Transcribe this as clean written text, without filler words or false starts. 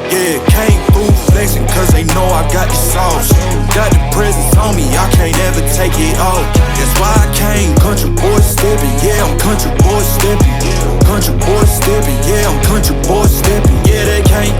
Yeah, can't fool flexing cause they know I got the sauce. Got the presence on me, I can't ever take it off. That's why I came country boy stepping. Yeah, I'm country boy stepping. Country boy stepping, yeah, I'm country boy stepping. Yeah, they can't